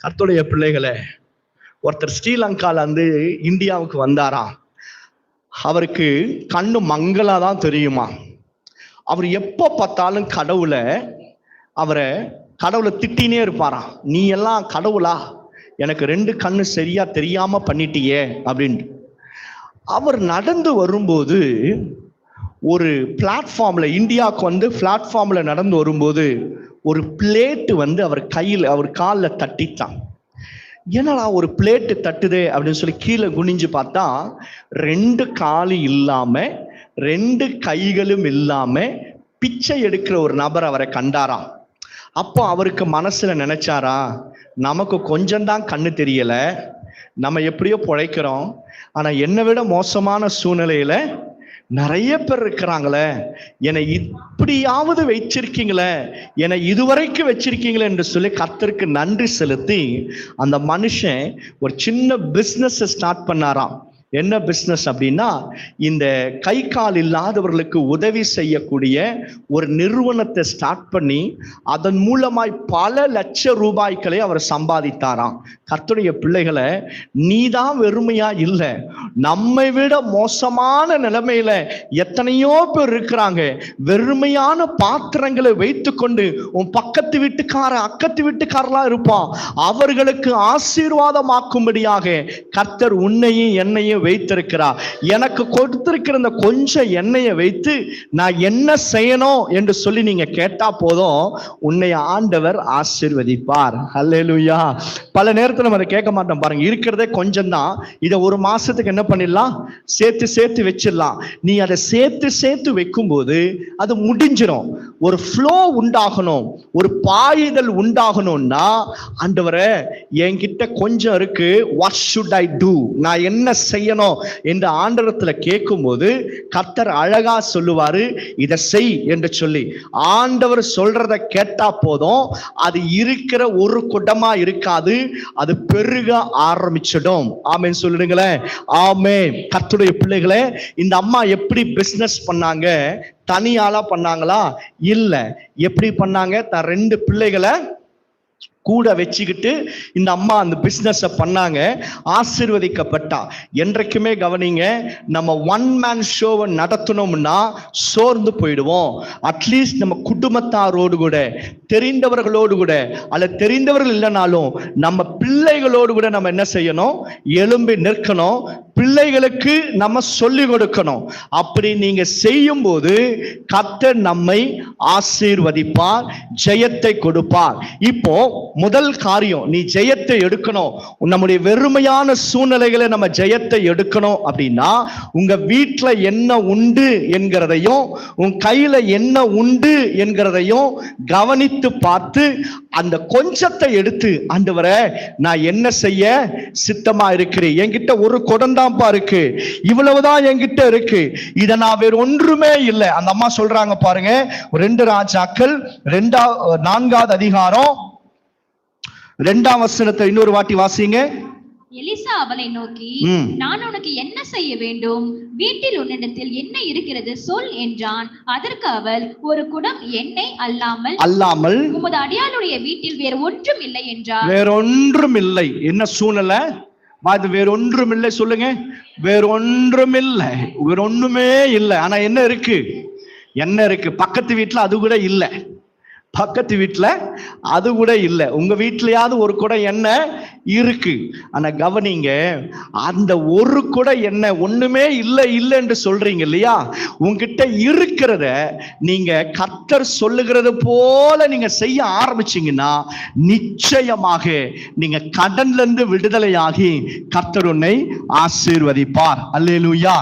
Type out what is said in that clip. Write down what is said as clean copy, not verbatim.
கர்த்தருடைய பிள்ளைகளே, ஒருத்தர் ஸ்ரீலங்கால இந்தியாவுக்கு வந்தாராம். அவருக்கு கண்ணு மங்களா தான் தெரியுமா. அவர் எப்போ பார்த்தாலும் கடவுளை திட்டினே இருப்பாராம். நீ எல்லாம் கடவுளா, எனக்கு 2 கண்ணு சரியா தெரியாம பண்ணிட்டியே அப்படின்ட்டு. அவர் நடந்து வரும்போது ஒரு பிளாட்ஃபார்ம்ல, இந்தியாவுக்கு பிளாட்ஃபார்ம்ல நடந்து வரும்போது ஒரு பிளேட்டு அவர் காலில் தட்டித்தான். என்னடா ஒரு பிளேட்டு தட்டுதே அப்படின்னு சொல்லி கீழே குனிஞ்சு பார்த்தா 2 காலு இல்லாம 2 கைகளும் இல்லாம பிச்சை எடுக்கிற ஒரு நபர் அவரை கண்டாராம். அப்போ அவருக்கு மனசுல நினைச்சாரா, நமக்கு கொஞ்சம்தான் கண்ணு தெரியல, நம்ம எப்படியோ பிழைக்கிறோம், ஆனா என்னை விட மோசமான சூழ்நிலையில நிறைய பேர் இருக்கிறாங்களே, என்னை இப்படியாவது வச்சிருக்கீங்களே, என்னை இதுவரைக்கும் வச்சிருக்கீங்களே என்று சொல்லி கர்த்தருக்கு நன்றி செலுத்தி அந்த மனுஷன் ஒரு சின்ன பிஸ்னஸ் ஸ்டார்ட் பண்ணாராம். என்ன பிஸ்னஸ் அப்படின்னா, இந்த கை கால் இல்லாதவர்களுக்கு உதவி செய்யக்கூடிய ஒரு நிறுவனத்தை ஸ்டார்ட் பண்ணி அதன் மூலமாய் பல லட்ச ரூபாய்களை அவர் சம்பாதித்தாராம். கர்த்தருடைய பிள்ளைகளை, நீதான் வெறுமையா இல்லை, நம்மை விட மோசமான நிலைமையில எத்தனையோ பேர் இருக்கிறாங்க. வெறுமையான பாத்திரங்களை வைத்துக்கொண்டு உன் பக்கத்து வீட்டுக்கார அக்கத்து வீட்டுக்காரெல்லாம் இருப்பான், அவர்களுக்கு ஆசீர்வாதமாக்கும்படியாக கர்த்தர் உன்னையும் என்னையும் வைத்திருக்கிறார். எனக்கு கொடுத்திருக்கிற இந்த கொஞ்சம் எண்ணெயை வைத்து நான் என்ன செய்யணும் என்று சொல்லி நீங்க கேட்டா போதும், உன்னை ஆண்டவர் ஆசீர்வதிப்பார். அல்லேலூயா. பல நேரத்தில் நம்ம அதை கேட்க மாட்டோம் பாருங்க. இருக்கிறதே கொஞ்சம் தான், இதை ஒரு மாசத்துக்கு என்ன பண்ணிடலாம், சேர்த்து வச்சிடலாம். நீ அதை சேர்த்து வைக்கும் போது அது முடிஞ்சிடும். ஒரு ஃப்ளோ உண்டாகணும், ஒரு பாயுதல் உண்டாகணும்னா, ஆண்டவரே என்கிட்ட கொஞ்சம் இருக்கு, வாட் ஷுட் ஐ டூ, நான் என்ன செய்யணும் என்று ஆண்டவரத்துல கேட்கும் போது கர்த்தர் அழகா சொல்லுவாரு, இதை செய் என்று சொல்லி. ஆண்டவர் சொல்றத கேட்டா போதும், அது இருக்கிற ஒரு குடமா இருக்காது, அது பெருக ஆரம்பிச்சிடும். ஆமென் சொல்லுங்களேன். ஆமென். கர்த்தருடைய பிள்ளைகளே, இந்த அம்மா எப்படி பிசினஸ் பண்ணாங்க? தனியாளா பண்ணாங்களா? இல்ல. எப்படி பண்ணாங்க? தன் 2 பிள்ளைகளை கூட வச்சுக்கிட்டு இந்த அம்மா அந்த பிசினஸ் பண்ணாங்க, ஆசீர்வதிக்கப்பட்டா. என்றைக்குமே கவனிங்க, நம்ம 1 மேன் ஷோவை நடத்தணும்னா சோர்ந்து போயிடுவோம். அட்லீஸ்ட் நம்ம குடும்பத்தாரோடு கூட, தெரிந்தவர்களோடு கூட, அல்ல தெரிந்தவர்கள் இல்லைனாலும் நம்ம பிள்ளைகளோடு கூட நம்ம என்ன செய்யணும், எழும்பி நிற்கணும். பிள்ளைகளுக்கு நம்ம சொல்லி கொடுக்கணும். அப்படி நீங்க செய்யும் போது கர்த்தர் நம்மை ஆசீர்வதிப்பார், ஜெயத்தை கொடுப்பார். இப்போ முதல் காரியம், நீ ஜெயத்தை எடுக்கணும். நம்முடைய வெறுமையான சூழ்நிலைகளை நம்ம ஜெயத்தை எடுக்கணும் அப்படின்னா, உங்க வீட்டுல என்ன உண்டு என்கிறதையும் உன் கையில என்ன உண்டு என்கிறதையும் கவனித்து பார்த்து அந்த கொஞ்சத்தை எடுத்து, ஆண்டவரே நான் என்ன செய்ய சித்தமா இருக்கிறேன், என்கிட்ட ஒரு குடம்தான்ப்பா இருக்கு, இவ்வளவுதான் என்கிட்ட இருக்கு, இதை நான் வேற ஒன்றுமே இல்லை. அந்த அம்மா சொல்றாங்க பாருங்க, 2 ராஜாக்கள் 4வது அதிகாரம் 2ஆம் வசனத்தை இன்னொரு வாட்டி வாசிங்க. எலிசா அவளை நோக்கி, நான் உனக்கு என்ன செய்ய வேண்டும், வீட்டில் உன்னிடத்தில் என்ன இருக்கிறது சொல் என்றான். அதற்கு அவள், ஒரு குடம் எண்ணெய் அல்லாமல் உமது அடியாளுடைய வீட்டில் வேற ஒன்றும் இல்லை என்றார். வேற ஒன்றும் இல்லை. என்ன சூழ்நிலை? வேற ஒன்றும் இல்லை சொல்லுங்க. வேற ஒன்றும் இல்லை, வேற ஒண்ணுமே இல்லை. ஆனா என்ன இருக்கு? என்ன இருக்கு? பக்கத்து வீட்டுல அது கூட இல்லை, பக்கத்து வீட்டுல அது கூட இல்லை. உங்க வீட்லயாவது ஒரு குடம் எண்ணெய் இருக்கு. ஆனா கவனிங்க, அந்த ஒரு குடம் எண்ணெய் ஒண்ணுமே இல்லை என்று சொல்றீங்க இல்லையா? உங்ககிட்ட இருக்கிறத நீங்க கர்த்தர் சொல்லுகிறது போல நீங்க செய்ய ஆரம்பிச்சீங்கன்னா நிச்சயமாக நீங்க கடன்ல இருந்து விடுதலையாகி கர்த்தர் உன்னை ஆசீர்வதிப்பார். அல்லேலூயா.